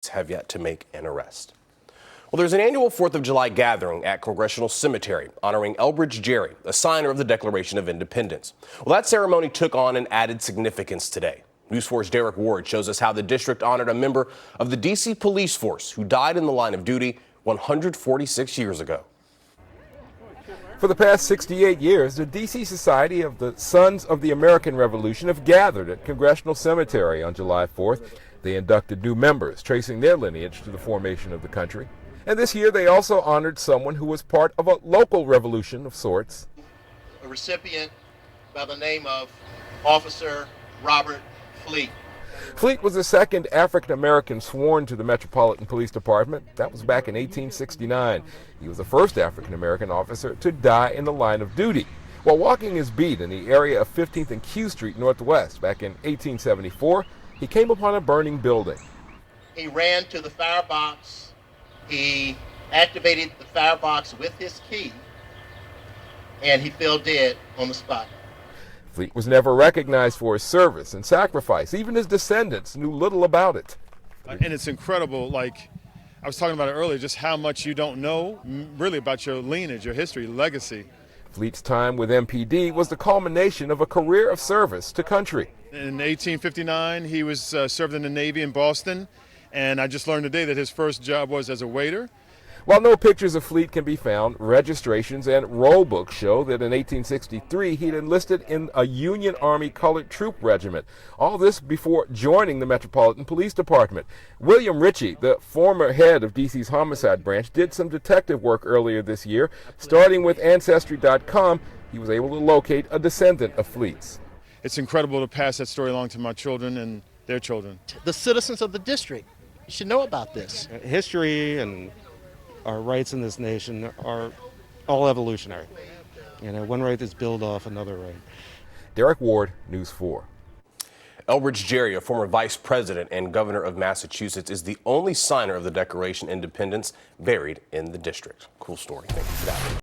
have yet to make an arrest. Well, there's an annual 4th of July gathering at Congressional Cemetery honoring Elbridge Gerry, a signer of the Declaration of Independence. Well, that ceremony took on an added significance today. News 4's Derek Ward shows us how the district honored a member of the D.C. police force who died in the line of duty 146 years ago. For the past 68 years, the D.C. Society of the Sons of the American Revolution have gathered at Congressional Cemetery on July 4th. They inducted new members, tracing their lineage to the formation of the country. And this year, they also honored someone who was part of a local revolution of sorts. A recipient by the name of Officer Robert Fleet. Fleet was the second African-American sworn to the Metropolitan Police Department. That was back in 1869. He was the first African-American officer to die in the line of duty. While walking his beat in the area of 15th and Q Street Northwest back in 1874, he came upon a burning building. He ran to the firebox. He activated the firebox with his key, and he fell dead on the spot. Fleet was never recognized for his service and sacrifice. Even his descendants knew little about it. And it's incredible, like I was talking about it earlier, just how much you don't know really about your lineage, your history, legacy. Fleet's time with MPD was the culmination of a career of service to country. In 1859, he was served in the Navy in Boston, and I just learned today that his first job was as a waiter. While no pictures of Fleet can be found, registrations and roll books show that in 1863 he'd enlisted in a Union Army Colored Troop Regiment. All this before joining the Metropolitan Police Department. William Ritchie, the former head of DC's homicide branch, did some detective work earlier this year. Starting with Ancestry.com, he was able to locate a descendant of Fleet's. It's incredible to pass that story along to my children and their children. The citizens of the district should know about this. History and our rights in this nation are all evolutionary. You know, one right is built off another right. Derek Ward, News 4. Elbridge Gerry, a former vice president and governor of Massachusetts, is the only signer of the Declaration of Independence buried in the district. Cool story. Thank you for that.